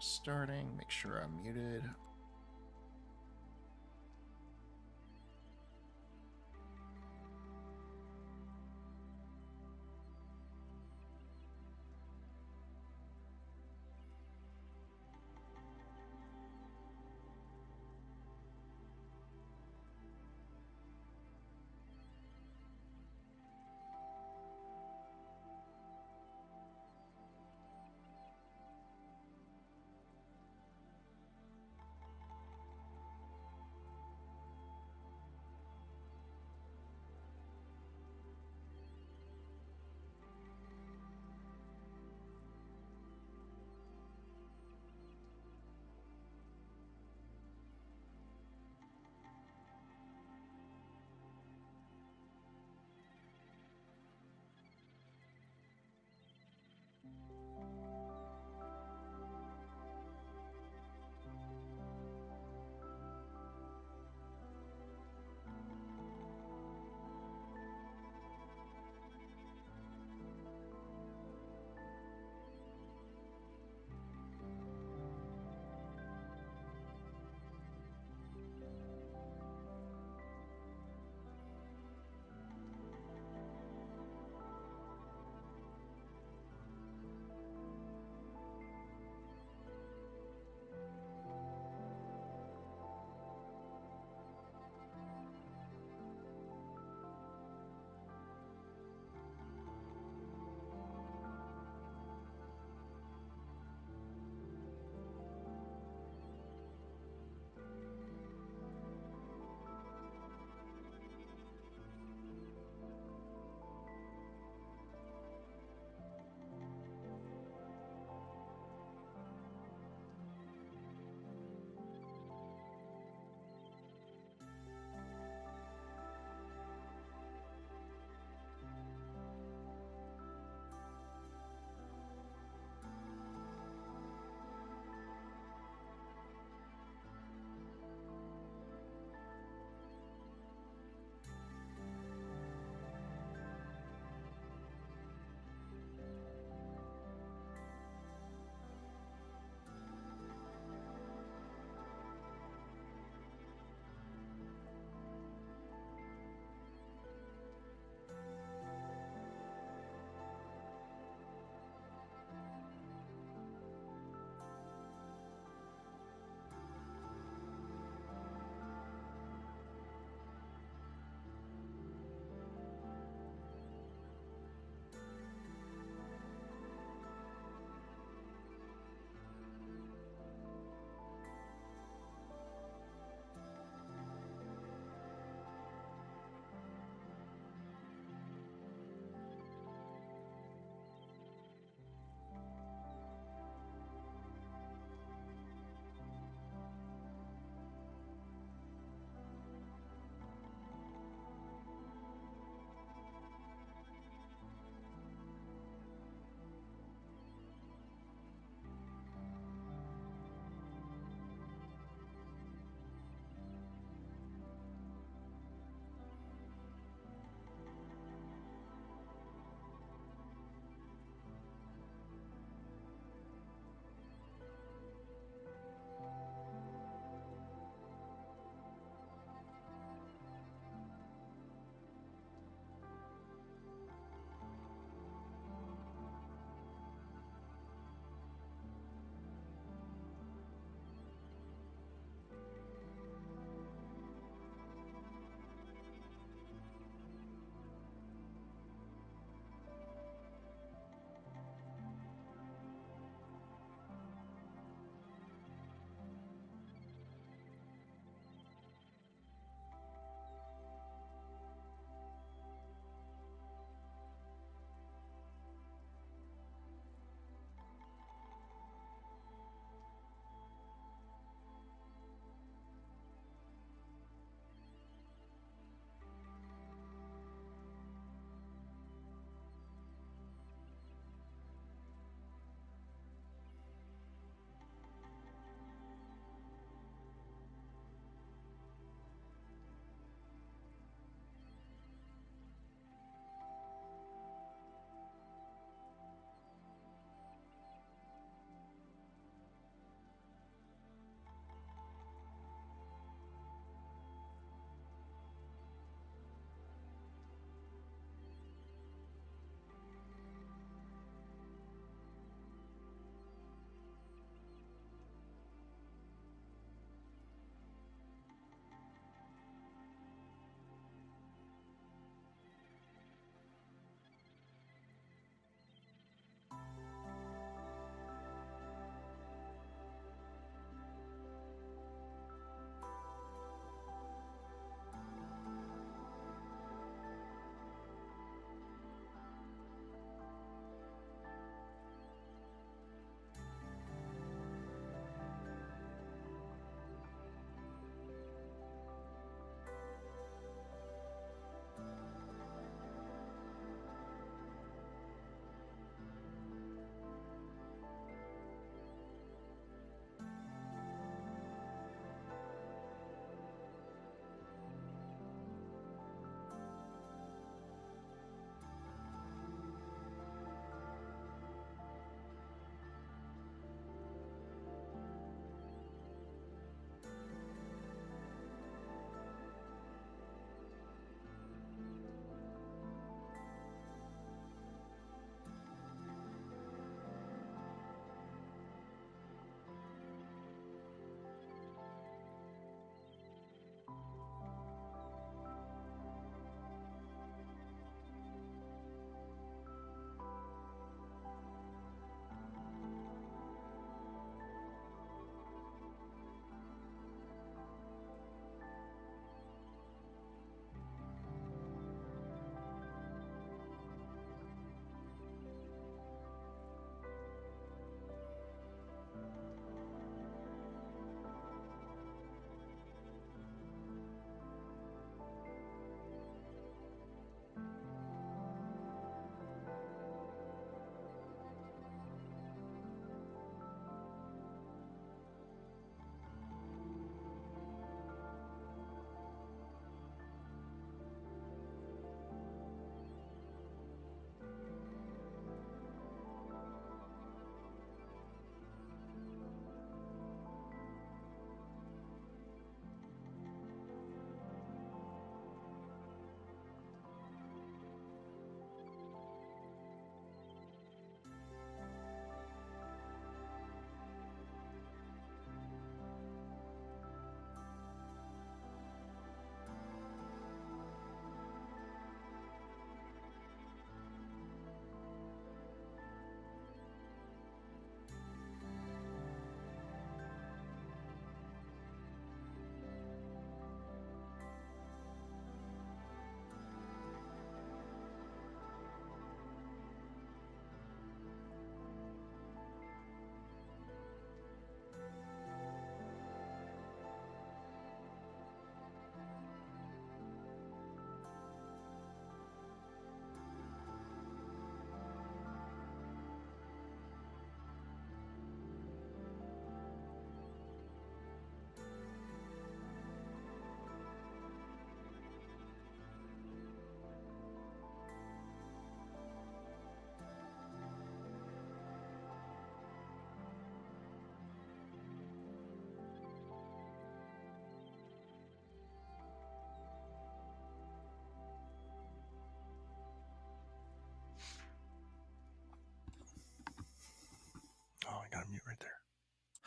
Starting, make sure I'm muted.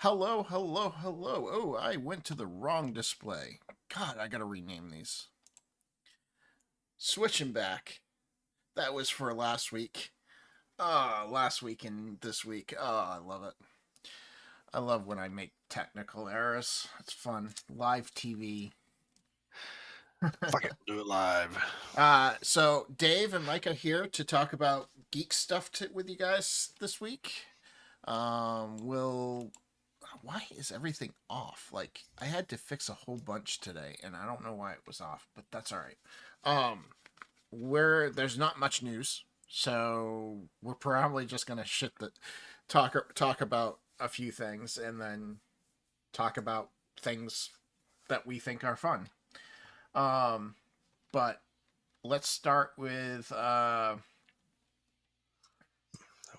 Hello, hello, hello. Oh, I went to the wrong display. God, I gotta rename these. Switching back. That was for last week. Last week and this week. I love it. I love when I make technical errors. It's fun. Live TV. Fuck it, we'll do it live. So Dave and Micah here to talk about geek stuff with you guys this week. We'll why is everything off? Like I had to fix a whole bunch today, and I don't know why it was off, but that's all right. There's not much news, so we're probably just gonna talk about a few things, and then talk about things that we think are fun. But let's start with That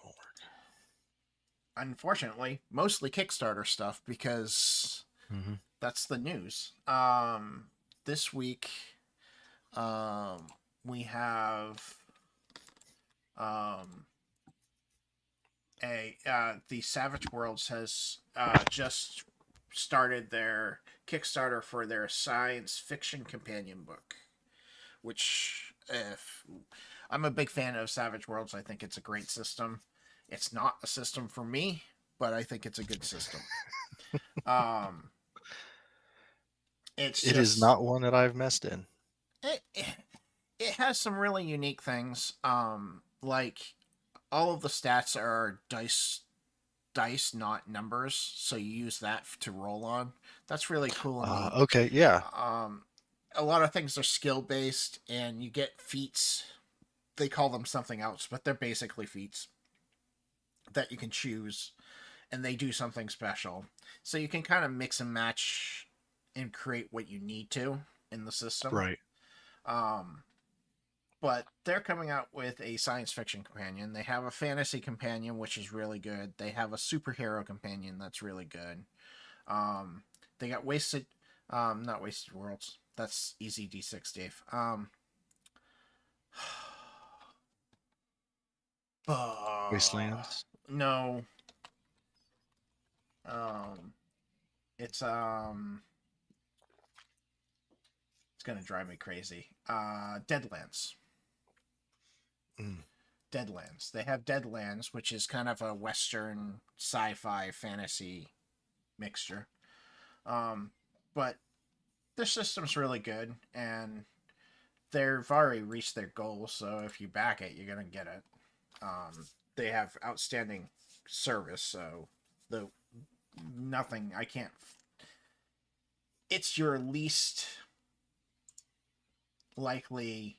won't work. unfortunately, mostly Kickstarter stuff because that's the news. This week, we have the Savage Worlds has just started their Kickstarter for their science fiction companion book, which if I'm a big fan of Savage Worlds, I think it's a great system. It's not a system for me, but I think it's a good system. um, It is not one that I've messed in. It has some really unique things. Like all of the stats are dice, not numbers, so you use that to roll on. That's really cool and neat. Okay, yeah. A lot of things are skill based, and you get feats. They call them something else, but they're basically feats that you can choose, and they do something special. So you can kind of mix and match and create what you need to in the system. Right. But they're coming out with a science fiction companion. They have a fantasy companion, which is really good. They have a superhero companion that's really good. They got not Wasted Worlds. That's easy D6, Dave. Wastelands. No. It's gonna drive me crazy. Deadlands. Deadlands. They have Deadlands, which is kind of a Western sci-fi fantasy mixture. But their system's really good, and they've already reached their goal. So if you back it, you're gonna get it. They have outstanding service, so nothing. I can't. It's your least likely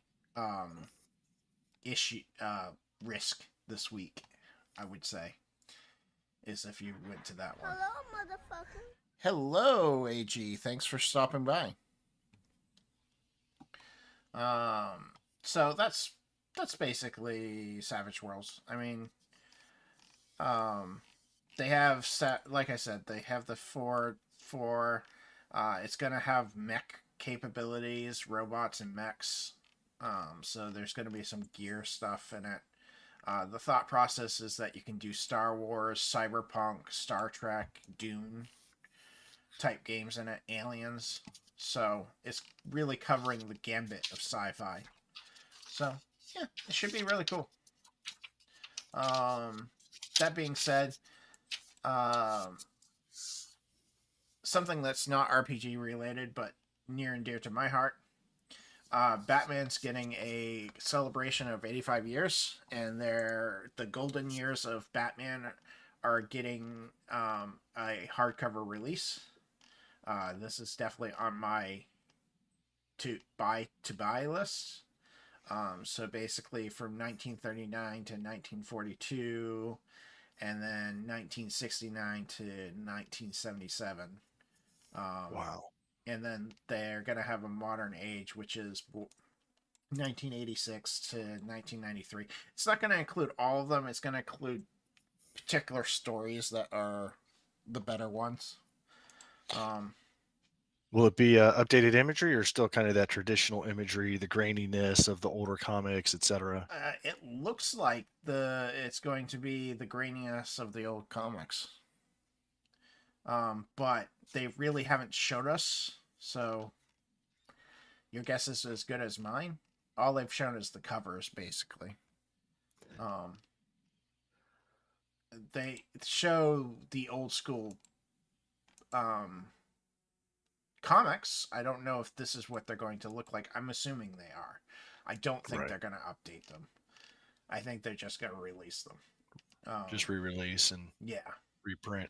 issue risk this week, I would say, is if you went to that one. Hello, motherfucker. Hello, AG. Thanks for stopping by. So that's basically Savage Worlds. I mean, they have like I said, they have the four. It's gonna have mech capabilities, robots and mechs. So there's gonna be some gear stuff in it. The thought process is that you can do Star Wars, Cyberpunk, Star Trek, Dune type games in it, Aliens. So it's really covering the gambit of sci-fi. So yeah, it should be really cool. That being said, something that's not RPG related but near and dear to my heart. Batman's getting a celebration of 85 years, and the golden years of Batman are getting a hardcover release. This is definitely on my to buy list. So basically from 1939 to 1942, and then 1969 to 1977. Wow. And then they're going to have a modern age, which is 1986 to 1993. It's not going to include all of them. It's going to include particular stories that are the better ones. Will it be updated imagery or still kind of that traditional imagery, the graininess of the older comics, etc.? It looks like it's going to be the graininess of the old comics. But they really haven't showed us. So your guess is as good as mine. All they've shown is the covers, basically. Um, they show the old school um, comics. I don't know if this is what they're going to look like. I'm assuming they are. I don't think Right. they're going to update them. I think they're just going to release them. Just re-release and Yeah. reprint.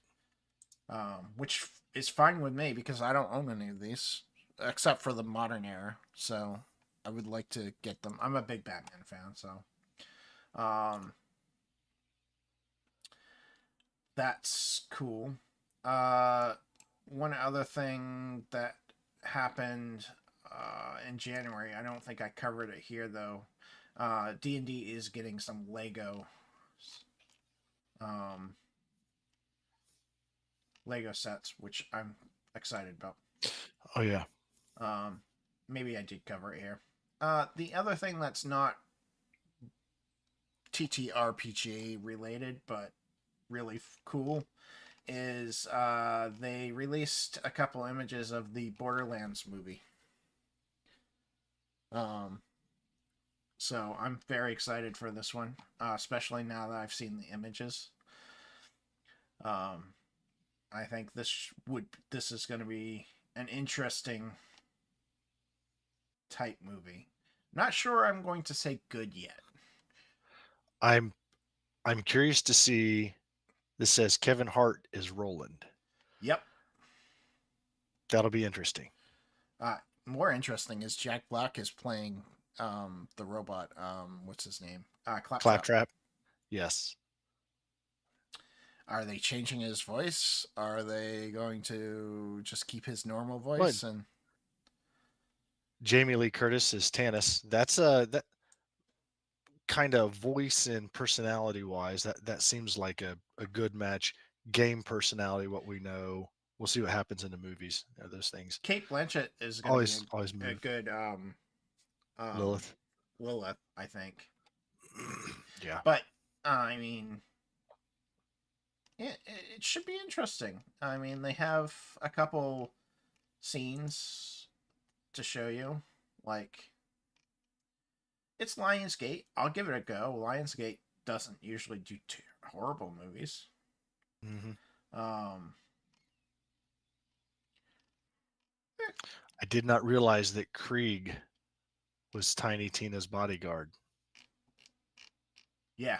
Which is fine with me because I don't own any of these except for the modern era. So I would like to get them. I'm a big Batman fan, so um, that's cool. One other thing that happened in January, I don't think I covered it here though. D&D is getting some Lego um, Lego sets, which I'm excited about. Oh yeah. Maybe I did cover it here. The other thing that's not TTRPG related, but really cool, is they released a couple images of the Borderlands movie. So I'm very excited for this one, especially now that I've seen the images. I think this is going to be an interesting type movie. Not sure I'm going to say good yet. I'm curious to see. This says Kevin Hart is Roland. Yep. That'll be interesting. More interesting is Jack Black is playing the robot. What's his name? Claptrap. Yes. Are they changing his voice? Are they going to just keep his normal voice? Well, And Jamie Lee Curtis is Tannis. That's that kind of voice and personality wise. That seems like a good match. Game personality, what we know. We'll see what happens in the movies. Those things. Kate Blanchett is going to be Always a move. good Lilith. Lilith, I think. Yeah. But I mean, it should be interesting. I mean, they have a couple scenes to show you. Like, it's Lionsgate. I'll give it a go. Lionsgate doesn't usually do horrible movies. Mm-hmm. Um, I did not realize that Krieg was Tiny Tina's bodyguard. Yeah.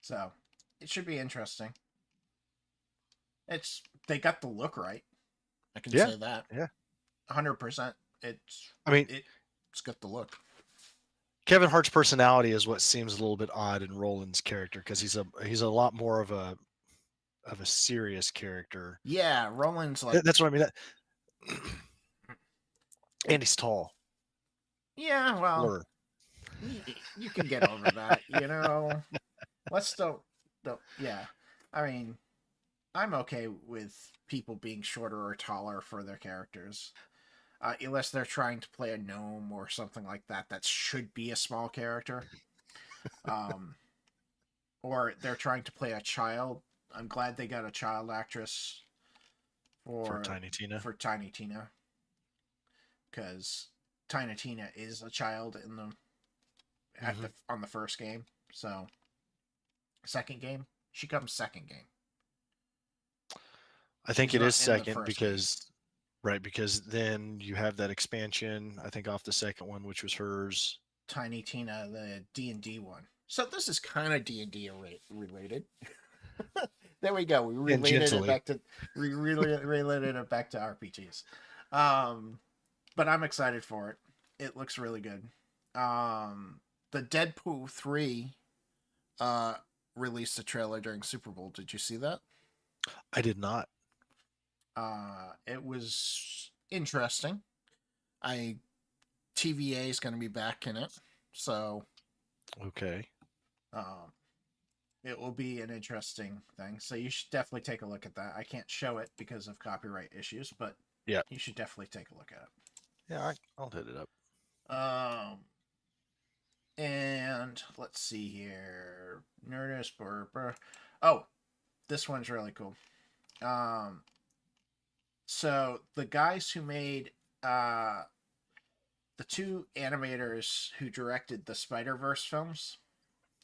So it should be interesting. They got the look right. I can say that. Yeah. 100%. It's got the look. Kevin Hart's personality is what seems a little bit odd in Roland's character because he's a lot more of a serious character. Yeah, Roland's like that's what I mean. And he's tall. Yeah, well, you can get over that, you know. Let's don't. Yeah, I mean, I'm okay with people being shorter or taller for their characters, unless they're trying to play a gnome or something like that. That should be a small character, or they're trying to play a child. I'm glad they got a child actress for Tiny Tina. Because Tiny Tina is a child in the on the first game. So second game, she comes second game. I think it is second because because then you have that expansion. I think off the second one, which was hers. Tiny Tina, the D&D one. So this is kind of D&D related. There we go. We related it back to related it back to RPGs. But I'm excited for it. It looks really good. The Deadpool 3 released a trailer during Super Bowl. Did you see that? I did not. It was interesting. TVA is going to be back in it, so okay. It will be an interesting thing. So you should definitely take a look at that. I can't show it because of copyright issues, but yeah, you should definitely take a look at it. Yeah, I'll hit it up. And let's see here. Nerdist. Oh, this one's really cool. Um, so the guys who made uh, the two animators who directed the Spider Verse films,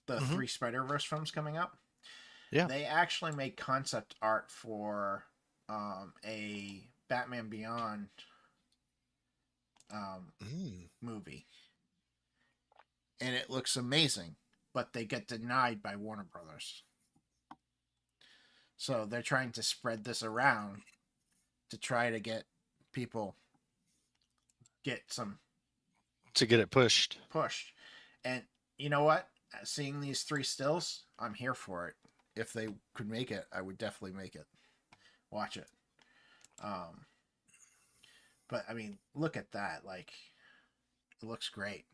the Hmm. three Spider Verse films coming up, Yeah. they actually made concept art for a Batman Beyond um, Mm. movie, and it looks amazing. But they get denied by Warner Brothers, so they're trying to spread this around to try to get people get some To get it pushed. pushed. And you know what? Seeing these three stills, I'm here for it. If they could make it, I would definitely make it. Watch it. Um, but I mean, look at that. Like, it looks great.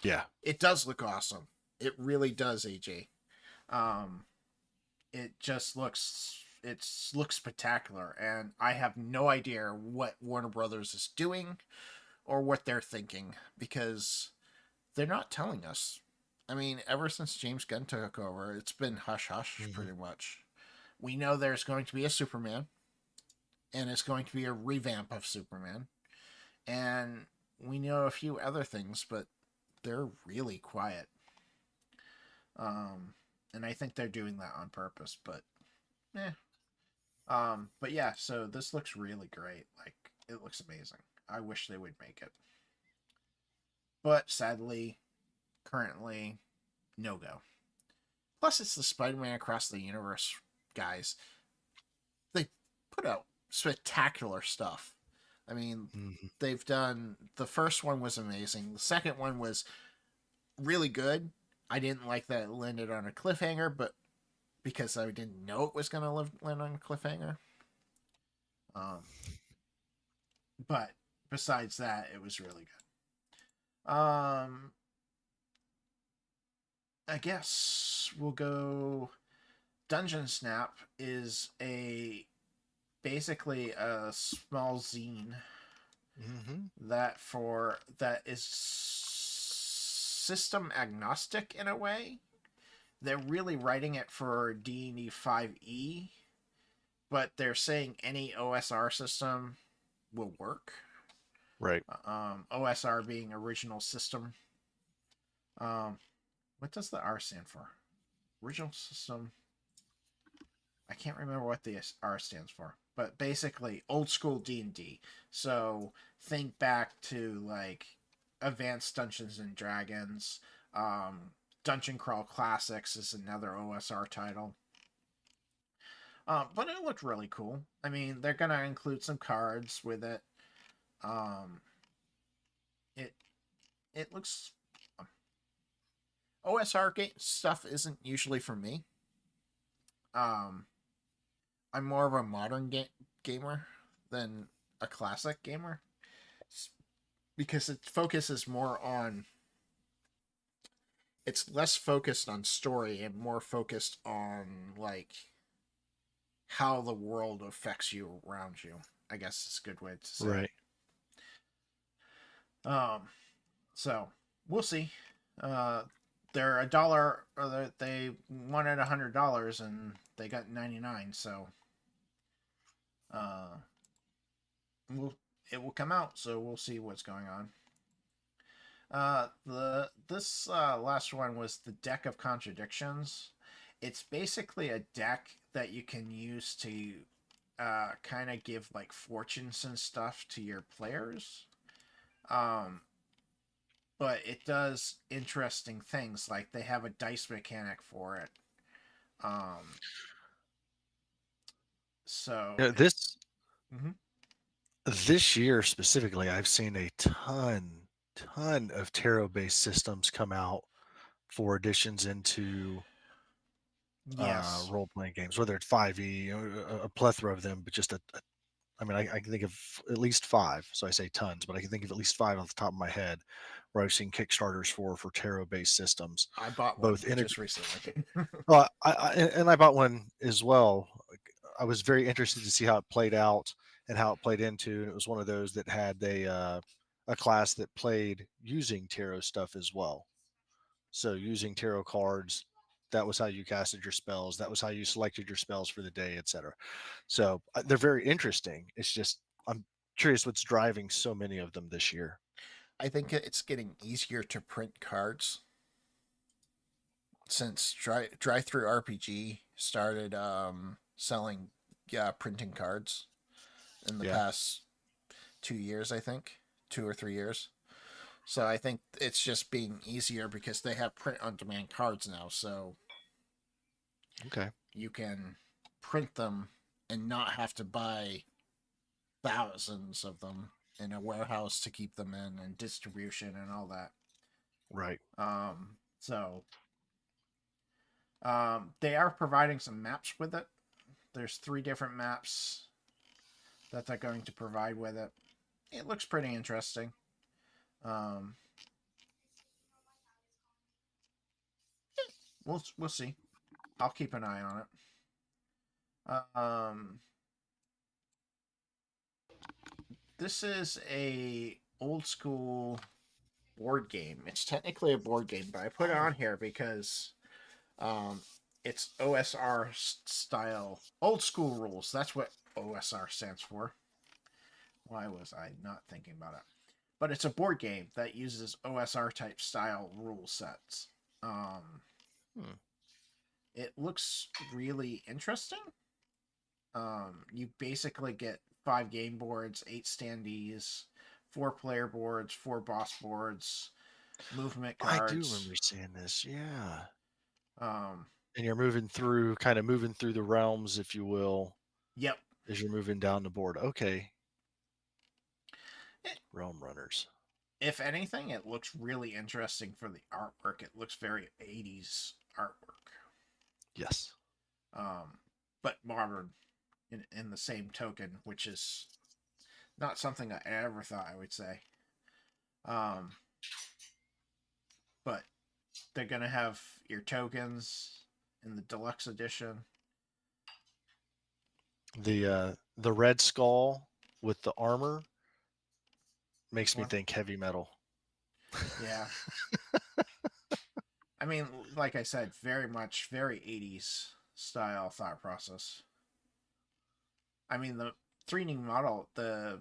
Yeah. It does look awesome. It really does, AJ. Um, it just looks spectacular, and I have no idea what Warner Brothers is doing or what they're thinking because they're not telling us. I mean, ever since James Gunn took over, it's been hush hush Hmm. pretty much. We know there's going to be a Superman, and it's going to be a revamp of Superman, and we know a few other things, but they're really quiet. And I think they're doing that on purpose, but eh. But yeah, so this looks really great. Like, it looks amazing. I wish they would make it. But sadly, currently, no go. Plus, it's the Spider-Man Across the Universe guys. They put out spectacular stuff. I mean, Hmm. they've done the first one was amazing. The second one was really good. I didn't like that it landed on a cliffhanger, but because I didn't know it was going to land on a cliffhanger. Um, but besides that, it was really good. I guess we'll go. Dungeon Snap is a basically a small zine Hmm. that is system agnostic in a way. They're really writing it for D&D 5e, but they're saying any OSR system will work. Right. OSR being original system. Um, what does the R stand for? Original system. I can't remember what the R stands for, but basically old school D&D. So think back to like Advanced Dungeons and Dragons. Dungeon Crawl Classics is another OSR title. But it looked really cool. I mean, they're gonna include some cards with it. Um, it it looks OSR stuff isn't usually for me. Um, I'm more of a modern gamer than a classic gamer because it focuses more on. It's less focused on story and more focused on like how the world affects you around you. I guess is a good way to say it. Right. Um, so we'll see. Uh, they're $1, or they wanted $100 and they got 99. So uh, we'll it will come out. So we'll see what's going on. The this last one was the deck of contradictions. It's basically a deck that you can use to kind of give like fortunes and stuff to your players. Um, but it does interesting things like they have a dice mechanic for it. Um, so Yeah, it, mhm. this year specifically, I've seen a ton of tarot-based systems come out for additions into Yes, role-playing games, whether it's 5e, a plethora of them, but just I mean, I can think of at least five. So I say tons, but I can think of at least five off the top of my head where I've seen Kickstarters for tarot-based systems, I bought one both integrated. just recently. Well, and I bought one as well. I was very interested to see how it played out and how it played into, and it was one of those that had a class that played using tarot stuff as well. So using tarot cards, that was how you casted your spells. That was how you selected your spells for the day, etc. So they're very interesting. It's just I'm curious what's driving so many of them this year. I think it's getting easier to print cards since Drive Through RPG started selling printing cards in the Yeah. past 2 years, I think 2 or 3 years. So I think it's just being easier because they have print on demand cards now, so Okay. you can print them and not have to buy thousands of them in a warehouse to keep them in and distribution and all that. Right. So they are providing some maps with it. There's 3 different maps that they're going to provide with it. It looks pretty interesting. Um, we'll see. I'll keep an eye on it. This is a old school board game. It's technically a board game, but I put it on here because um, it's OSR style, old school rules. That's what OSR stands for. Why was I not thinking about it? But it's a board game that uses OSR type style rule sets. Um, Hmm. it looks really interesting. You basically get 5 game boards, 8 standees, 4 player boards, 4 boss boards, movement I do remember cards. seeing this. Yeah. Um, And you're moving through, kind of moving through the realms, if you will, yep. as you're moving down the board. Okay. It, Realm runners. if anything, it looks really interesting for the artwork. It looks very 80s artwork, Yes. but modern in the same token, which is not something I ever thought I would say. Um, but they're gonna have your tokens in the deluxe edition. The red skull with the armor This makes me one, think heavy metal. yeah. I mean, like I said, very 80s style thought process. I mean, the 3D model, the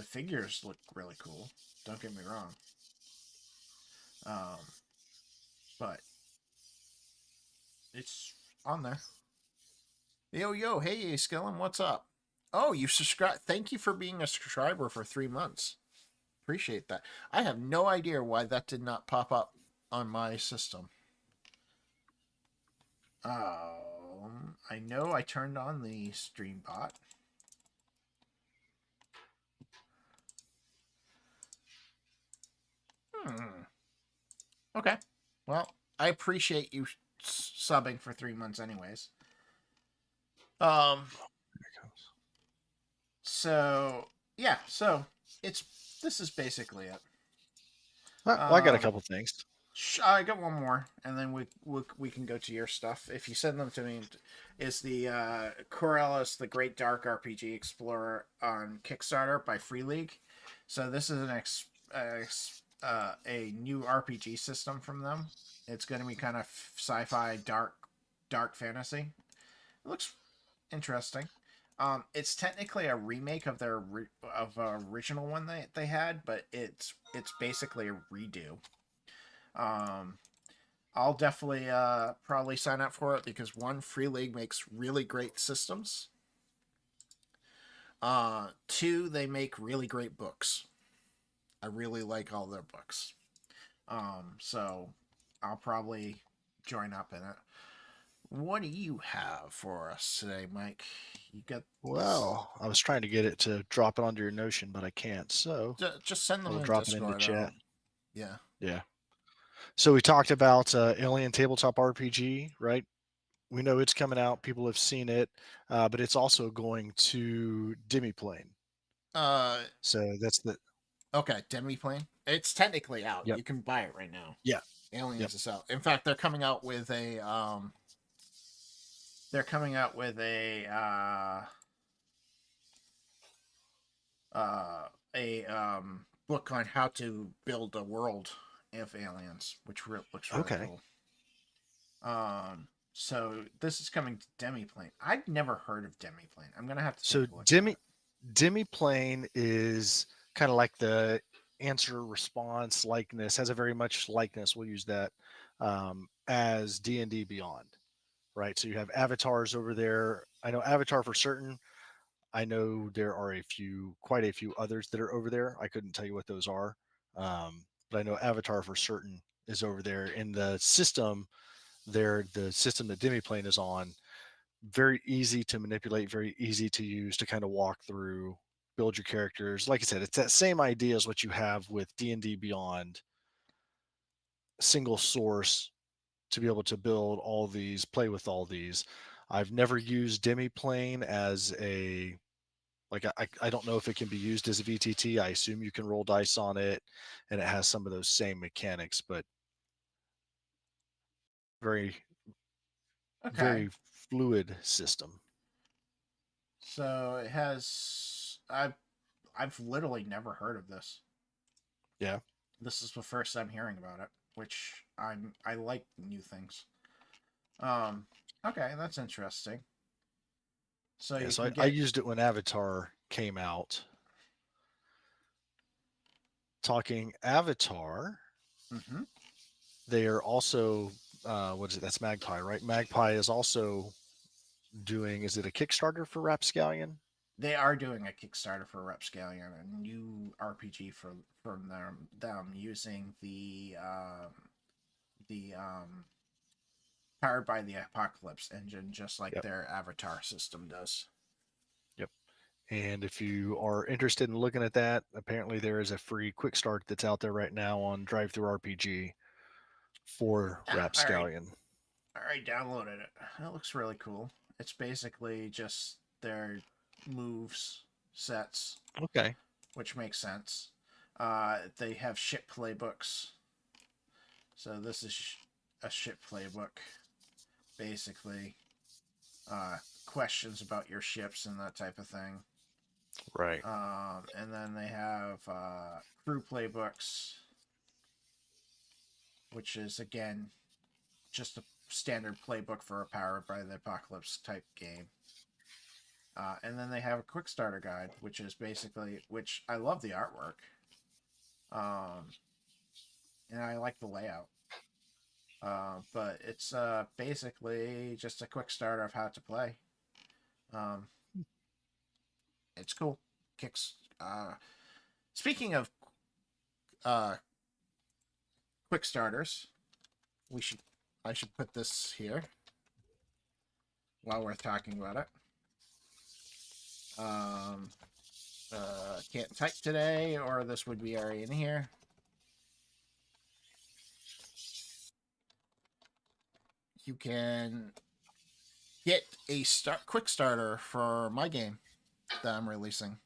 figures look really cool. Don't get me wrong. Um, but it's on there. Yo, hey, Skillum, what's up? Oh, you subscribe. Thank you for being a subscriber for 3 months. Appreciate that. I have no idea why that did not pop up on my system. I know I turned on the stream bot. Okay. Well, I appreciate you subbing for 3 months, anyways. Um. There it comes. So yeah. So it's this is basically it. Well, I got a couple things. I got one more, and then we can go to your stuff. If you send them to me, is the Corellis the Great Dark RPG Explorer on Kickstarter by Free League. So this is a new RPG system from them. It's going to be kind of sci-fi, dark fantasy. It looks interesting. It's technically a remake of their original one they had, but it's basically a redo. I'll definitely probably sign up for it because one, Free League makes really great systems. Two, they make really great books. I really like all their books. So I'll probably join up in it. What do you have for us today, Mike? You got Well, I was trying to get it to drop it onto your Notion, but I can't. So just send I them will in drop it into Discord. chat. Yeah. Yeah. So we talked about Alien Tabletop RPG, right? We know it's coming out. People have seen it, but it's also going to Demiplane. Uh. So that's the Okay, Demiplane. It's technically out. yep, You can buy it right now. yeah, yep. Aliens is out. In fact, they're coming out with a they're coming out with a book on how to build a world of aliens, which looks really Okay. cool. So this is coming to Demiplane. I've never heard of Demiplane. I'm gonna have to take So a look at it. demiplane is kind of like the answer response likeness, has a very much likeness. We'll use that as D&D Beyond, right? So you have avatars over there. I know Avatar for certain. I know there are quite a few others that are over there. I couldn't tell you what those are, but I know Avatar for certain is over there in the system. There, the system that Demiplane is on, very easy to manipulate, very easy to use to kind of walk through, build your characters. Like I said, it's that same idea as what you have with D&D Beyond, single source to be able to build all these, play with all these. I've never used Demiplane as a like I don't know if it can be used as a VTT. I assume you can roll dice on it, and it has some of those same mechanics, but very Okay, very fluid system. so it has. I've literally never heard of this. Yeah. This is the first I'm hearing about it, which I like new things. Um, okay, that's interesting. So Yeah. you So can I get. used it when Avatar came out. Talking Avatar, Hmm. they are also what is it? That's Magpie, right? Magpie is also doing. Is it a Kickstarter for Rapscallion? They are doing a Kickstarter for Repscallion, a new RPG from them using the powered by the Apocalypse engine, just like Yep. their Avatar system does. Yep. And if you are interested in looking at that, apparently there is a free quick start that's out there right now on Drive Through RPG for Yeah, Rapscallion. I already downloaded it. It looks really cool. It's basically just their moves sets, Okay. which makes sense. They have ship playbooks, so this is a ship playbook, basically. Questions about your ships and that type of thing. Right. And then they have crew playbooks, which is again just a standard playbook for a Powered by the Apocalypse type game. And then they have a quick starter guide, which is basically, which I love the artwork, um, and I like the layout. But it's basically just a quick starter of how to play. Um, it's cool. Kicks. Speaking of uh, quick starters, we should I should put this here while we're talking about it. Um, can't type today, or this would be already in here. You can get a quick starter for my game that I'm releasing.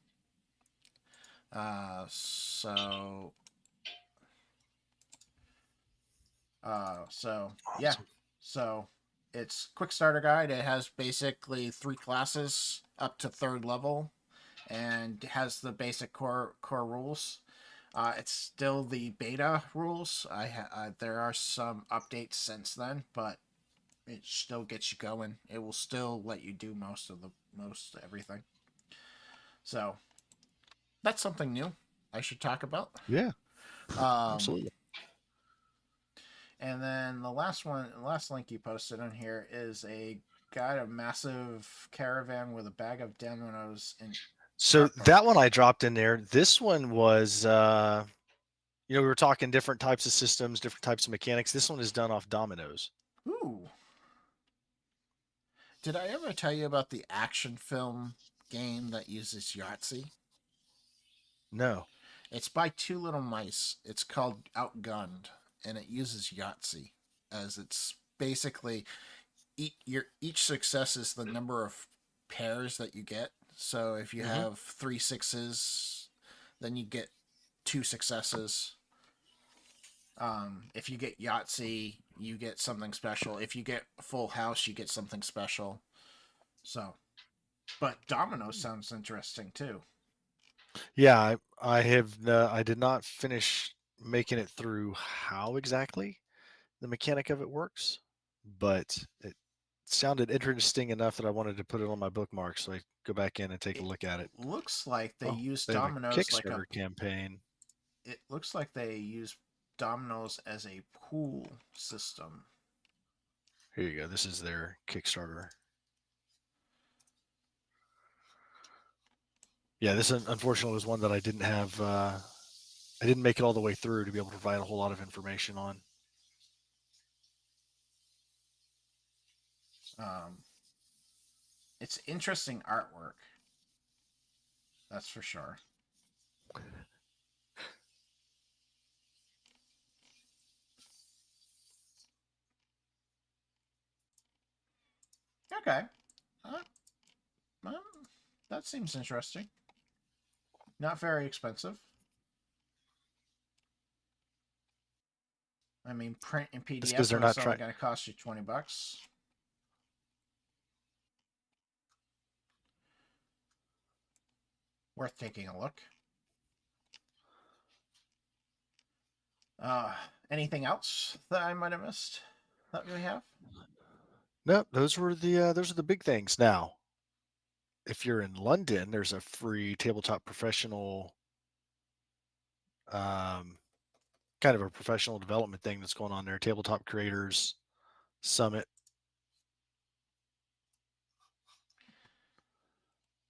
Uh, so so yeah, Awesome. so it's quick starter guide. It has basically 3 classes up to 3rd level, and has the basic core rules. It's still the beta rules. There are some updates since then, but it still gets you going. It will still let you do most everything. So that's something new I should talk about. Yeah, Um, absolutely. and then the last link you posted on here is a guide of massive caravan with a bag of dominoes in So art book. that one I dropped in there. This one was, we were talking different types of systems, different types of mechanics. This one is done off dominoes. Ooh, did I ever tell you about the action film game that uses Yahtzee? No. It's by Two Little Mice. It's called Outgunned, and it uses Yahtzee as it's basically each success is the number of pairs that you get. So if you Hmm. have 3 6s, then you get 2 successes. If you get Yahtzee, you get something special. If you get Full House, you get something special. So, but Dominoes sounds interesting too. Yeah, I did not finish. making it through how exactly the mechanic of it works, but it sounded interesting enough that I wanted to put it on my bookmark so I go back in and take a It look at it. looks like they Oh, use they have a dominoes like a. Kickstarter campaign. It looks like they use dominoes as a pool system. Here you go. This is their Kickstarter. Yeah, this unfortunately was one that I didn't have. I didn't make it all the way through to be able to provide a whole lot of information on. Um, it's interesting artwork. That's for sure. Okay. Uh, um, that seems interesting. Not very expensive. I mean, print and It's because PDF they're when not it's only trying. going to cost you $20. Worth taking a look. Anything else that I might have missed that we have? No, those are the big things. Now, if you're in London, there's a free tabletop professional, um, kind of a professional development thing that's going on there. Tabletop Creators Summit,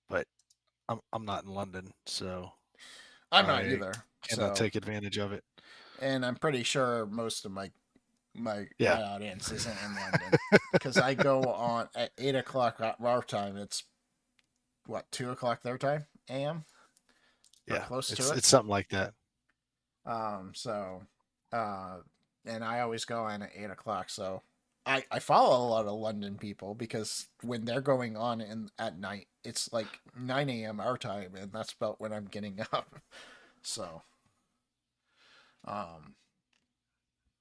but I'm not in London, so I'm not I either. cannot So, take advantage of it. and I'm pretty sure most of my Yeah, audience isn't in London because I go on at 8 o'clock our time. It's what 2 o'clock their time a.m. or yeah, close to it's it. it's something like that. So, uh, and I always go on at 8 o'clock. So I follow a lot of London people because when they're going on at night, it's like 9 a.m. our time, and that's about when I'm getting up. So, um,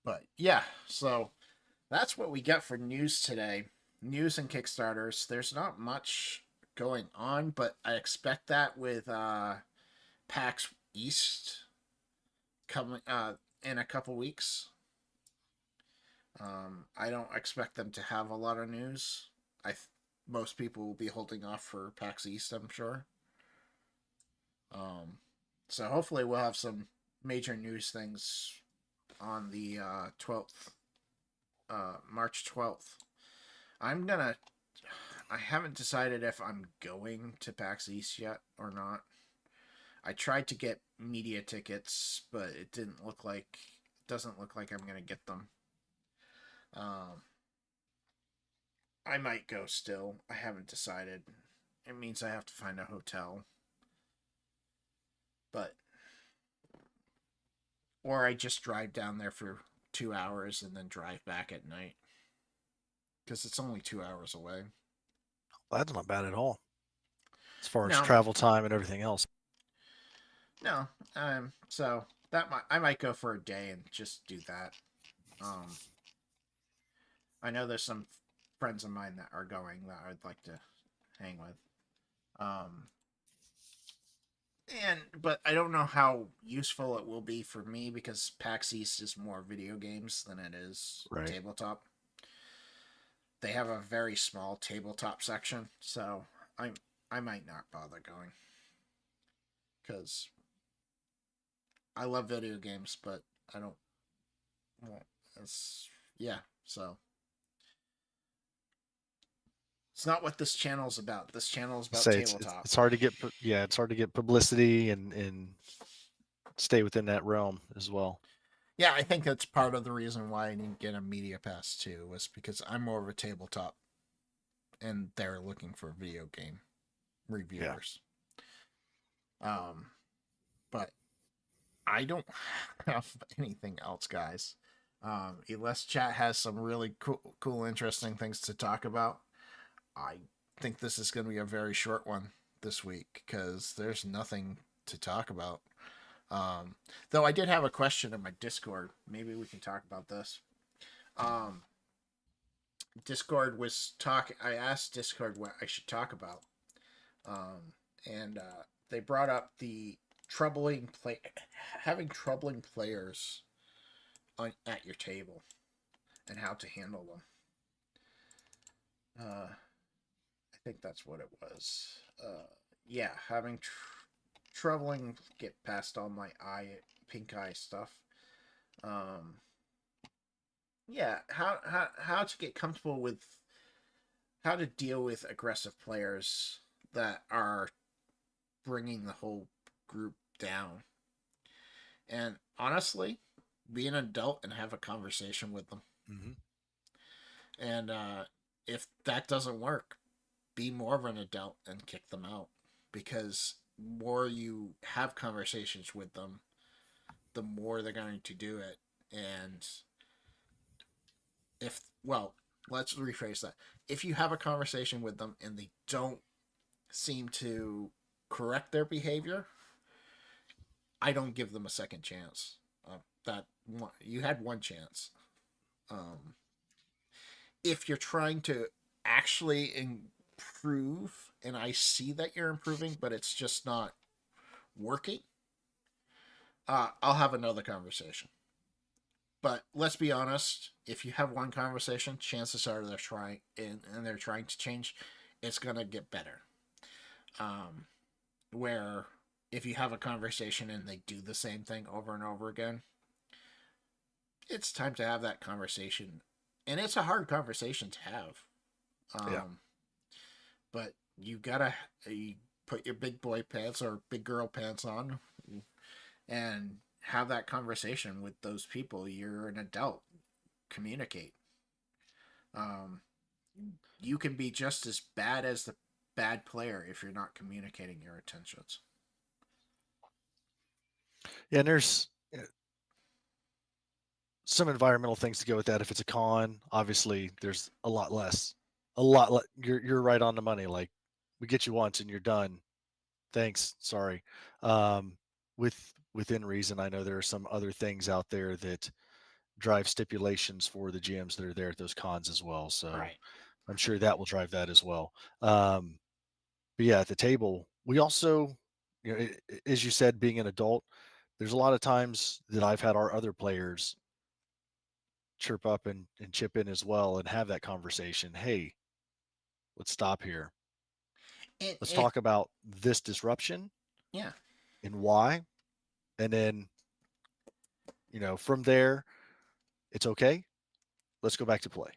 but yeah, so that's what we get for news today. News and Kickstarters. There's not much going on, but I expect that with PAX East coming in a couple weeks. I don't expect them to have a lot of news. Most people will be holding off for PAX East, I'm sure. So hopefully we'll have some major news things on the 12th, March 12th. I'm gonna. I haven't decided if I'm going to PAX East yet or not. I tried to get media tickets, but it didn't look like. Doesn't look like I'm gonna get them. Um, I might go still. I haven't decided. It means I have to find a hotel. But or I just drive down there for 2 hours and then drive back at night. Because it's only 2 hours away. Well, that's not bad at all as far as No, travel time and everything else. no. So I might go for a day and just do that. Um, I know there's some friends of mine that are going that I'd like to hang with. Um, but I don't know how useful it will be for me because PAX East is more video games than it is Right. tabletop. They have a very small tabletop section, so I might not bother going because I love video games, but I don't. Well, it's yeah. So it's not what this channel is about. This channel is about Say it's tabletop. it's hard to get it's hard to get publicity and stay within that realm as well. Yeah, I think that's part of the reason why I didn't get a media pass too, was because I'm more of a tabletop, and they're looking for video game reviewers. But I don't have anything else, guys. Unless chat has some really cool, interesting things to talk about, I think this is going to be a very short one this week because there's nothing to talk about. Though I did have a question in my Discord. Maybe we can talk about this. Discord was talking. I asked Discord what I should talk about, and they brought up the troubling play having troubling players at your table and how to handle them. I think that's what it was. Yeah, having troubling get past all my pink eye stuff. Um, yeah, how to get comfortable with how to deal with aggressive players that are bringing the whole group down. And honestly, be an adult and have a conversation with them. Mm-hmm. And if that doesn't work, be more of an adult and kick them out. Because more you have conversations with them, the more they're going to do it. And well, let's rephrase that. If you have a conversation with them and they don't seem to correct their behavior, I don't give them a second chance. That one, you had one chance. If you're trying to actually improve, and I see that you're improving, but it's just not working, I'll have another conversation. But let's be honest, if you have one conversation, chances are they're trying and they're trying to change, it's gonna get better. Where if you have a conversation and they do the same thing over and over again, it's time to have that conversation. And it's a hard conversation to have. Yeah. But you put your big boy pants or big girl pants on and have that conversation with those people. You're an adult. Communicate. You can be just as bad as the bad player if you're not communicating your intentions. Yeah, and there's some environmental things to go with that. If it's a con, obviously there's a lot less. You're right on the money. Like, we get you once and you're done. Thanks. Sorry. Um, within reason, I know there are some other things out there that drive stipulations for the GMs that are there at those cons as well. So Right. I'm sure that will drive that as well. But yeah, at the table, we also, as you said, being an adult, there's a lot of times that I've had our other players chirp up and chip in as well and have that conversation. Hey, let's stop here. Let's It talk about this disruption yeah. and why. And then, from there, it's okay. Let's go back to play.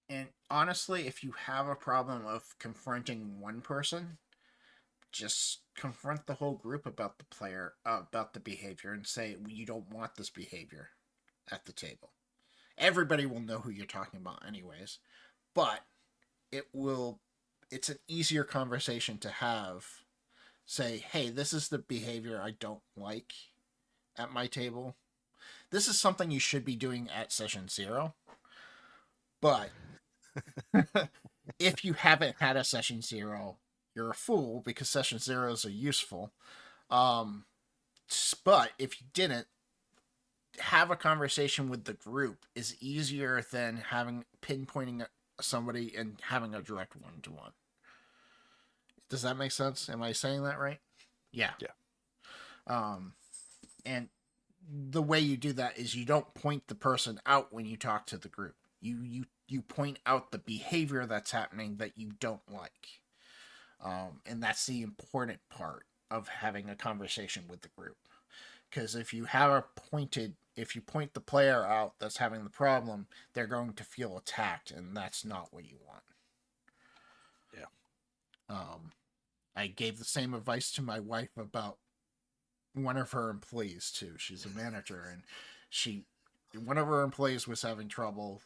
And honestly, if you have a problem of confronting one person, just confront the whole group about the player, about the behavior, and say you don't want this behavior at the table. Everybody will know who you're talking about, anyways. But it will. It's an easier conversation to have. Say, hey, this is the behavior I don't like at my table. This is something you should be doing at session 0. But if you haven't had a session 0, you're a fool because session 0s are useful. But if you didn't, have a conversation with the group is easier than having pinpointing somebody and having a direct one-to-one. Does that make sense? Am I saying that right? Yeah. Yeah. And the way you do that is you don't point the person out when you talk to the group. You point out the behavior that's happening that you don't like. And that's the important part of having a conversation with the group. Because if you point the player out that's having the problem, they're going to feel attacked, and that's not what you want. Yeah. I gave the same advice to my wife about one of her employees too. She's a manager, and one of her employees was having trouble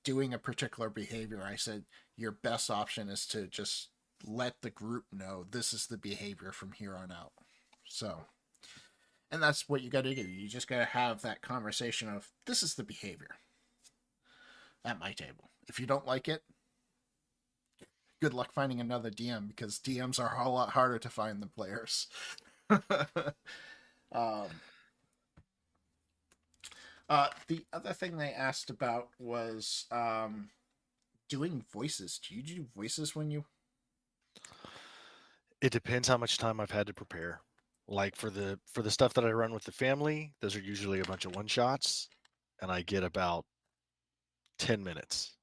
doing a particular behavior. I said, your best option is to just let the group know this is the behavior from here on out. So, and that's what you got to do. You just got to have that conversation of this is the behavior at my table. If you don't like it, good luck finding another DM because DMs are a lot harder to find than players. The other thing they asked about was doing voices. Do you do voices when you? It depends how much time I've had to prepare. Like for the stuff that I run with the family, those are usually a bunch of one shots, and I get about 10 minutes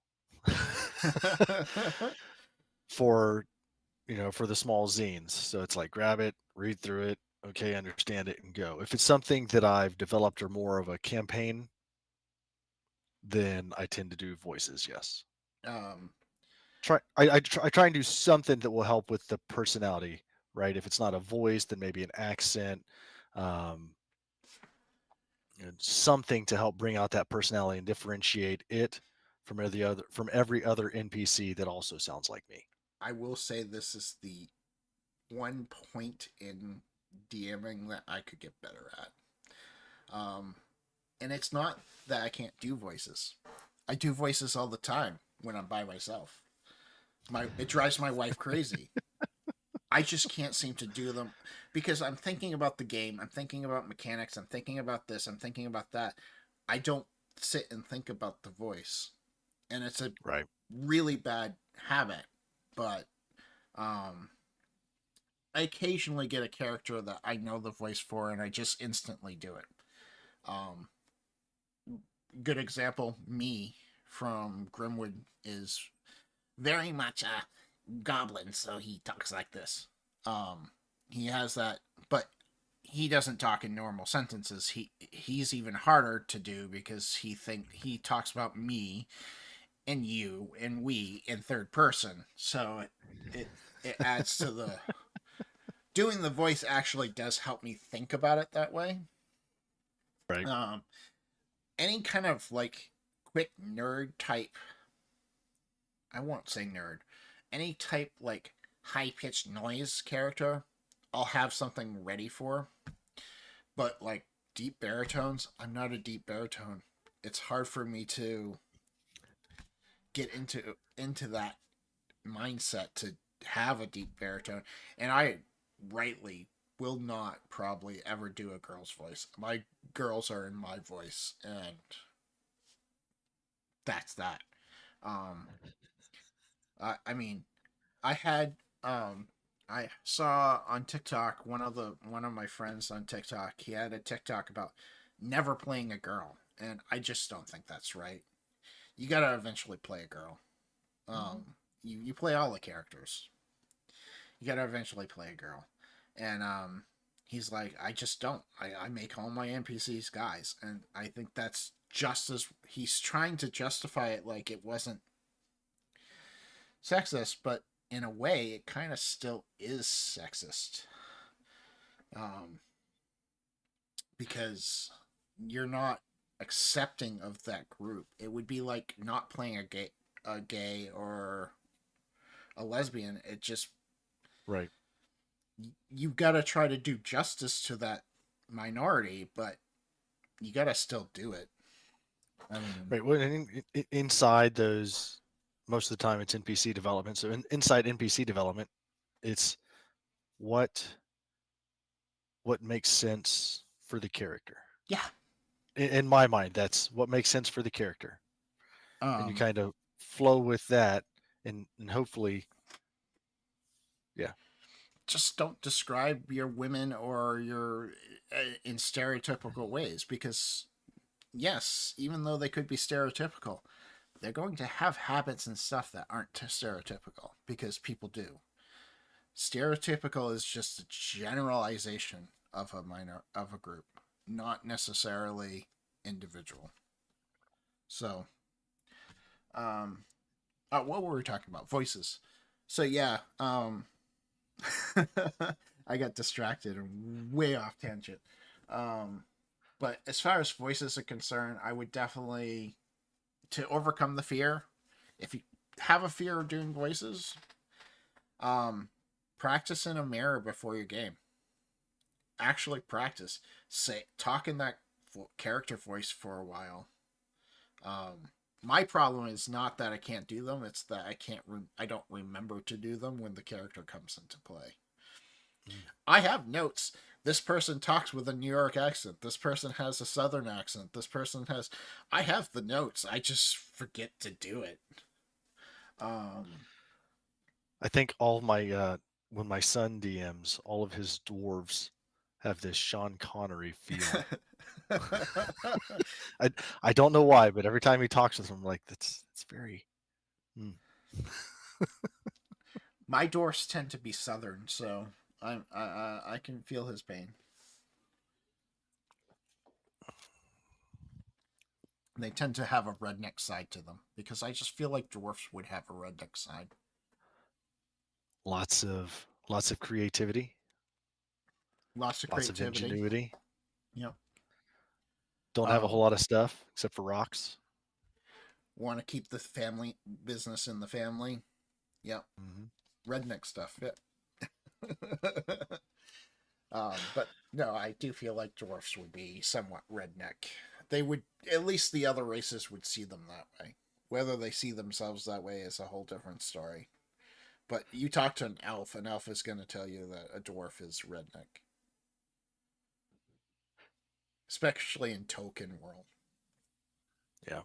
for for the small zines. So it's like grab it, read through it, okay, understand it, and go. If it's something that I've developed or more of a campaign, then I tend to do voices. Yes, um, I try and do something that will help with the personality. Right. If it's not a voice, then maybe an accent. Um, something to help bring out that personality and differentiate it from every other NPC that also sounds like me. I will say this is the one point in DMing that I could get better at. And it's not that I can't do voices. I do voices all the time when I'm by myself. It drives my wife crazy. I just can't seem to do them because I'm thinking about the game, I'm thinking about mechanics, I'm thinking about this, I'm thinking about that. I don't sit and think about the voice. And it's a Right. really bad habit, but um I occasionally get a character that I know the voice for and I just instantly do it. Um Good example, me from Grimwood is very much a goblin, so he talks like this. He has that, but he doesn't talk in normal sentences. He's even harder to do because he talks about me and you and we in third person. So it it adds to the doing the voice actually does help me think about it that way. Right. Um, any kind of like quick nerd type, I won't say nerd, any type like high pitched noise character, I'll have something ready for. But like deep baritones, I'm not a deep baritone. It's hard for me to get into that mindset to have a deep baritone, and I rightly will not probably ever do a girl's voice. My girls are in my voice, and that's that. Um, I mean, I had I saw on TikTok one of my friends on TikTok. He had a TikTok about never playing a girl, and I just don't think that's right. You gotta eventually play a girl. You play all the characters. You gotta eventually play a girl, and he's like, I just don't. I make all my NPCs guys, and I think that's just as he's trying to justify it like it wasn't sexist, but in a way, it kind of still is sexist. Um, because you're not accepting of that group. It would be like not playing a gay or a lesbian. It just Right. you've got to try to do justice to that minority, but you got to still do it. I mean, Right. Well, inside those, most of the time it's NPC development. So inside NPC development, it's what what makes sense for the character. yeah. In my mind, that's what makes sense for the character, and you Um, kind of flow with that, and hopefully, yeah. just don't describe your women or your in stereotypical ways because yes, even though they could be stereotypical, they're going to have habits and stuff that aren't stereotypical because people do. Stereotypical is just a generalization of a group, not necessarily individual. So, um, what were we talking about? Voices. So yeah, I got distracted and way off tangent. Um, but as far as voices are concerned, I would definitely to overcome the fear. If you have a fear of doing voices, um, practice in a mirror before your game. Actually practice. Say talk in that character voice for a while. My problem is not that I can't do them; it's that I don't remember to do them when the character comes into play. Mm. I have notes. This person talks with a New York accent. This person has a Southern accent. This person has. I have the notes. I just forget to do it. Um, I think all my when my son DMs, all of his dwarves have this Sean Connery feel. I I don't know why, but every time he talks with him, I'm like, that's very. Hmm. My dwarfs tend to be southern, so I can feel his pain. They tend to have a redneck side to them because I just feel like dwarfs would have a redneck side. Lots of creativity, Lots of lots of creativity. ingenuity. Yep. Don't have a whole Um, lot of stuff except for rocks. Want to keep the family business in the family. Yep. Hmm. Redneck stuff. Yep. But no, I do feel like dwarfs would be somewhat redneck. They would, at least the other races would see them that way. Whether they see themselves that way is a whole different story. But you talk to an elf is going to tell you that a dwarf is redneck, especially in Tolkien world. Yeah.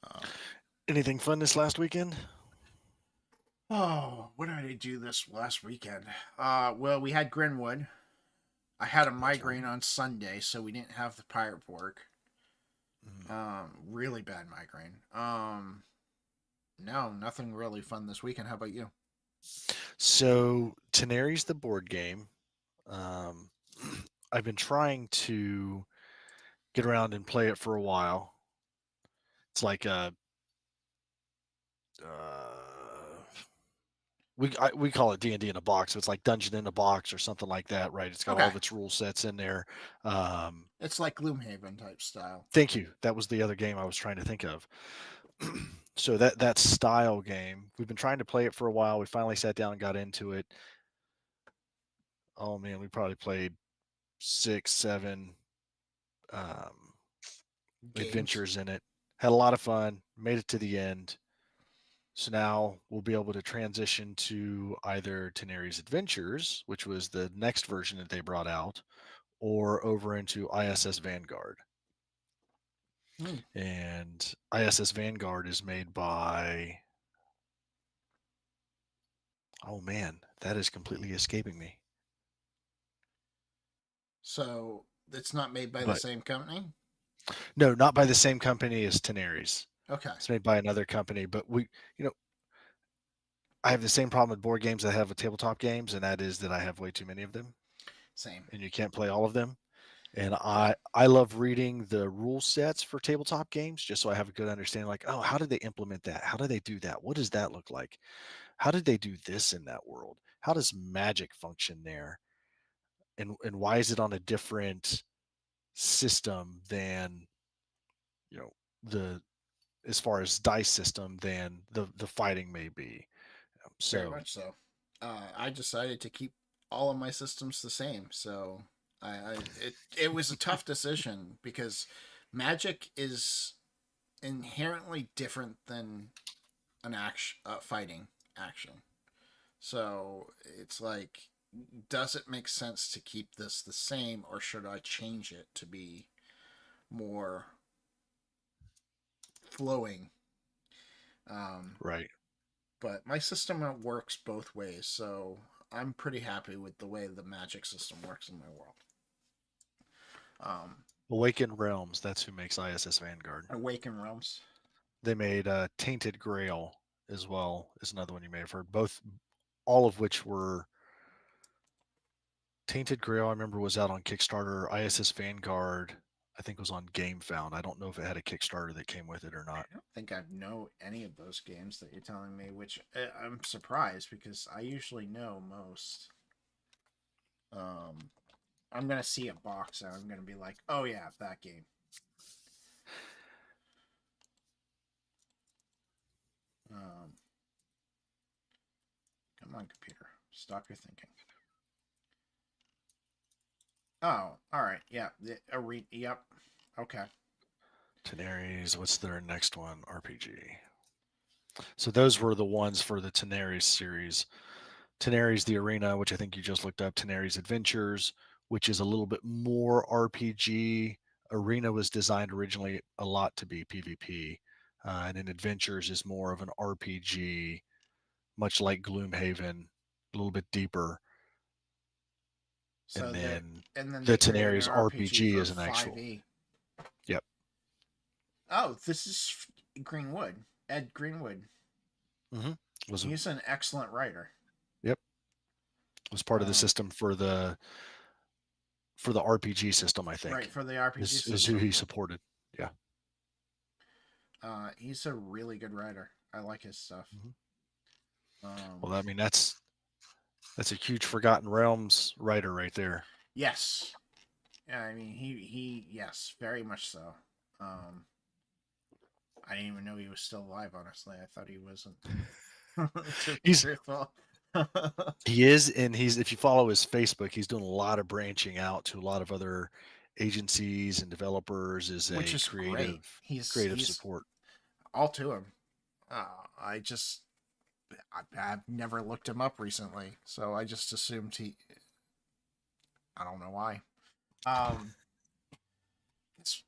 Um, Anything fun this last weekend? oh, what did I do this last weekend? Well, we had Grimwood. I had a That's right. migraine on Sunday, so we didn't have the pirate pork. Mhm. Really bad migraine. No, nothing really fun this weekend. How about you? So Tenary's the board game. Um, I've been trying to get around and play it for a while. It's like a uh, we call it D&D in a box. So it's like Dungeon in a box or something like that, right? It's got all Okay, of its rule sets in there. Um, it's like Gloomhaven type style. Thank you. That was the other game I was trying to think of. So that style game, we've been trying to play it for a while. We finally sat down and got into it. Oh man, we probably played 6, 7 um, Games. adventures in it. Had a lot of fun. Made it to the end. So now we'll be able to transition to either Tenary's Adventures, which was the next version that they brought out, or over into ISS Vanguard. Hmm. And ISS Vanguard is made by, oh man, that is completely escaping me. So it's not made by the But same company. no, not by the same company as Tenary's. Okay, It's made by another company. But you know, I have the same problem with board games I have with tabletop games, and that is that I have way too many of them, same. and you can't play all of them. And I love reading the rule sets for tabletop games just so I have a good understanding. Like, oh, how did they implement that? How do they do that? What does that look like? How did they do this in that world? How does magic function there? And why is it on a different system than you know the as far as dice system than the fighting may be. Very So much so. I decided to keep all of my systems the same, so it was a tough decision because magic is inherently different than an action fighting action. So it's like, does it make sense to keep this the same, or should I change it to be more flowing? Um, right. but my system works both ways, so I'm pretty happy with the way the magic system works in my world. Um, Awakened Realms, that's who makes ISS Vanguard. Awaken Realms. They made Tainted Grail as well is another one you may have heard. Both all of which were Tainted Grail I remember was out on Kickstarter. ISS Vanguard I think was on GameFound. I don't know if it had a Kickstarter that came with it or I not. don't think I know any of those games that you're telling me, which I'm surprised because I usually know most. Um, I'm gonna see a box and I'm gonna be like, oh yeah, that game. Um, Come on, computer, stop your thinking. Oh, all right, yeah, the arena. Yep, okay. Tenaries, what's their next one? RPG. So those were the ones for the Tenaries series. Tenaries the Arena, which I think you just looked up, Tenaries Adventures, which is a little bit more RPG. Arena was designed originally a lot to be PvP, and then Adventures is more of an RPG, much like Gloomhaven, a little bit deeper. So and they then they the created an Tenary's RPG RPG for is an actual. 5e. Yep. Oh, this is Greenwood. Ed Greenwood. hmm Was He's an excellent writer. yep. Was part of the Um, system for the RPG system. I right think for the RPG is who he system. supported. Yeah. He's a really good writer. I like his stuff. hmm Um, Well, I mean that's a huge Forgotten Realms writer right there. yes. Yeah, I mean yes, very much so. Um, I didn't even know he was still alive. Honestly, I thought he wasn't. To be He's truthful, He is, and he's if you follow his Facebook, he's doing a lot of branching out to a lot of other agencies and developers as which a is great. creative He's support. all to him. I just I've never looked him up recently, so I just assumed he. I don't know why. Um, it's,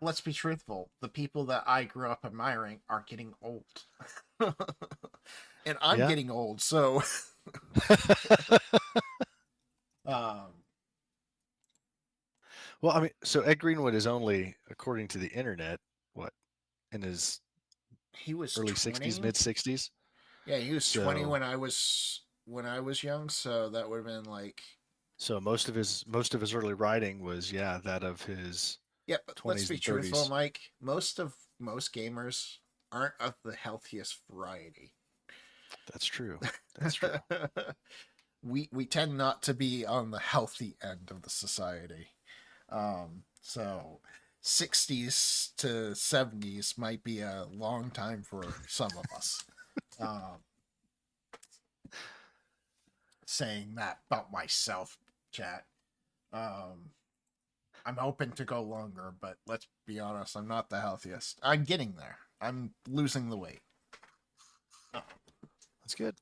let's be truthful. The people that I grew up admiring are getting old, and I'm Yeah. getting old. So, um, Well, I mean, so Ed Greenwood is only, according to the internet, what, in his he was early 60s, 20. mid 60s. Yeah, he was 20 So when I was young. So that would have been like. so most of his early writing was, yeah, that of his Yeah, but let's 20s be and truthful, 30s. Mike. Most gamers aren't of the healthiest variety. That's true. That's true. We tend not to be on the healthy end of the society. So 60s to 70s might be a long time for some of us. Um, saying that about myself, chat. Um, I'm hoping to go longer, but let's be honest, I'm not the healthiest. I'm getting there. I'm losing the weight. That's good.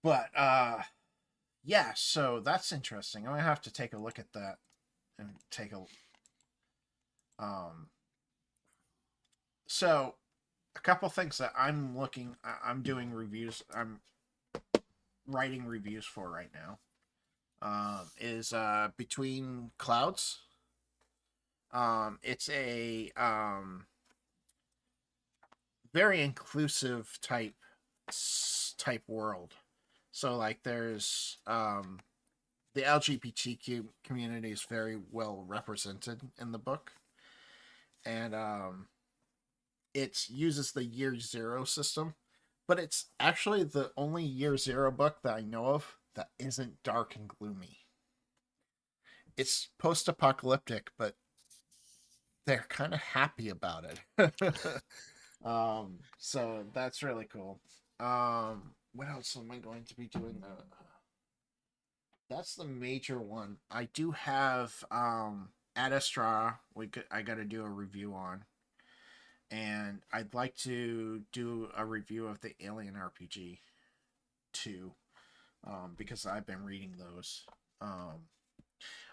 But yeah, so that's interesting. I'm gonna have to take a look at that and take a um so a couple things that I'm doing reviews, I'm writing reviews for right now. Is Between Clouds. It's a very inclusive type world. So like there's the LGBTQ community is very well represented in the book, and it uses the Year Zero system, but it's actually the only Year Zero book that I know of that isn't dark and gloomy. It's post-apocalyptic, but they're kind of happy about it. So that's really cool. What else am I going to be doing? That's the major one. I do have Ad Astra. I got to do a review on, and I'd like to do a review of the Alien RPG too, because I've been reading those.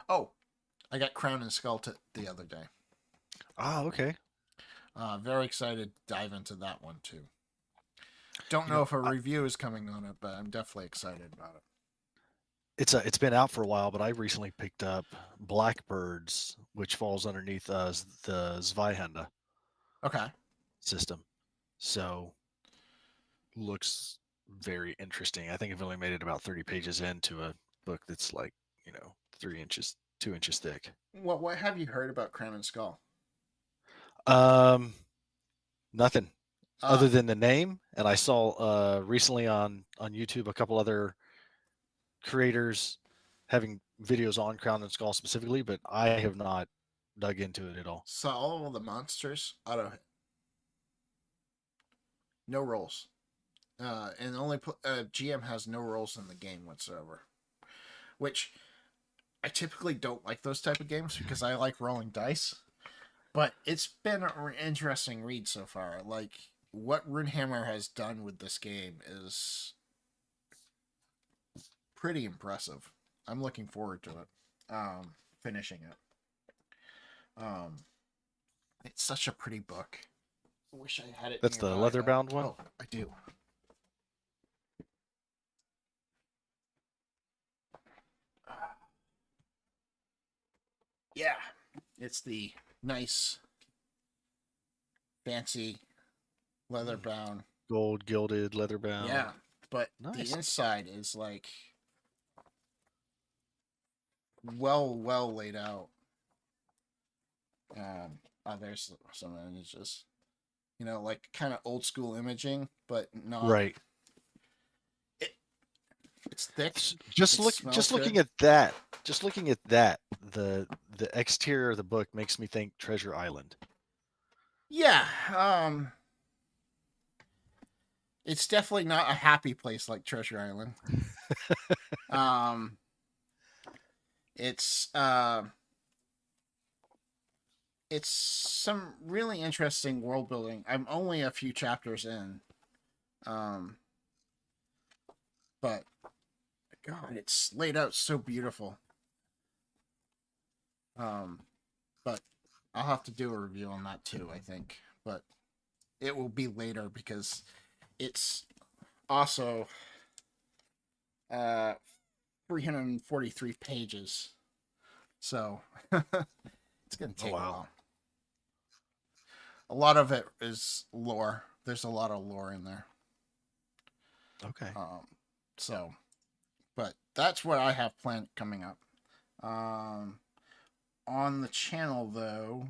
Oh, I got Crown and Skull the other day. Ah, okay. Very excited to dive into that one too. Don't You know know, if a review is coming on it, but I'm definitely excited about it. it's been out for a while, but I recently picked up Blackbirds, which falls underneath the Zweihanda Okay. system. So looks very interesting. I think I've only made it about 30 pages into a book that's like, 3 inches, 2 inches thick. What have you heard about Crown and Skull? Um, Nothing other Ah, than the name. And I saw recently on YouTube a couple other creators having videos on Crown and Skull specifically, but I have not dug into it at all. so all the monsters auto hit. No rolls. And only GM has no rolls in the game whatsoever. Which I typically don't like those type of games because I like rolling dice. But it's been an interesting read so far. Like what Runehammer has done with this game is pretty impressive. I'm looking forward to it. Finishing it. It's such a pretty book. I wish I had it That's the nearby. leather bound one. Oh, I do. It's the nice, fancy leather bound. Gold gilded, leather bound. Yeah, but the Nice. inside is like well laid out. There's some images, like kind of old school imaging, but not. Right. It's thick. Just It looking at that, the exterior of the book makes me think Treasure Island. Yeah. It's definitely not a happy place like Treasure Island. It's some really interesting world building. I'm only a few chapters in. But God, it's laid out so beautiful. But I'll have to do a review on that too, I think. But it will be later because it's also 343 pages. So it's going to take a while. A lot of it is lore. There's a lot of lore in there. Okay. But that's what I have planned coming up. On the channel though,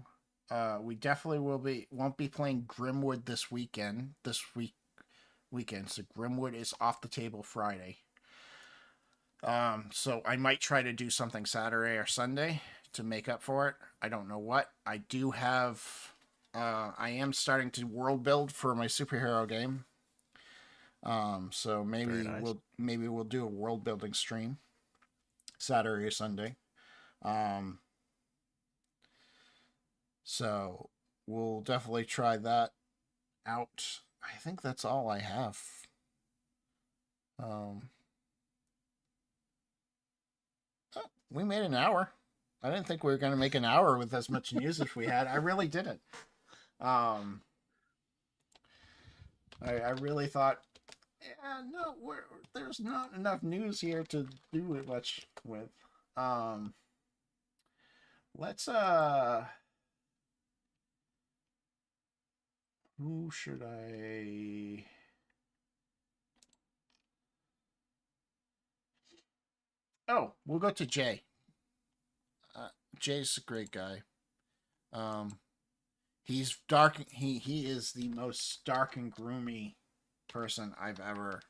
we definitely won't be playing Grimwood this weekend. So Grimwood is off the table Friday. So I might try to do something Saturday or Sunday to make up for it. I don't know what. I do have. I am starting to world build for my superhero game. So maybe we'll do a world building stream Saturday or Sunday. So we'll definitely try that out. I think that's all I have. We made an hour. I didn't think we were going to make an hour with as much news as we had. I really didn't. I really thought, there's not enough news here to do it much with. Let's who should I? Oh, we'll go to Jay. Jay's a great guy. He's dark. He is the most dark and gloomy person I've ever.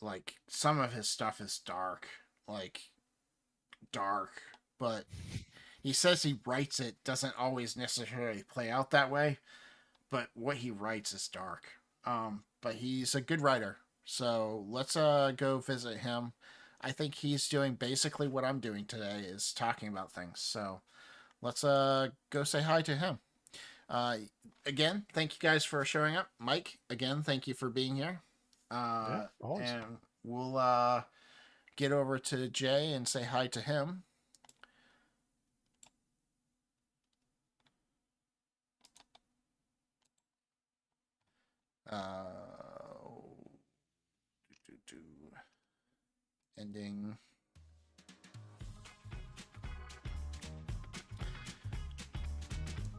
Like some of his stuff is dark, but he says he writes it doesn't always necessarily play out that way. But what he writes is dark. But he's a good writer. So let's go visit him. I think he's doing basically what I'm doing today, is talking about things. So let's go say hi to him. Again, thank you guys for showing up. Mike, again, thank you for being here. Always. And we'll get over to Jay and say hi to him. Ending.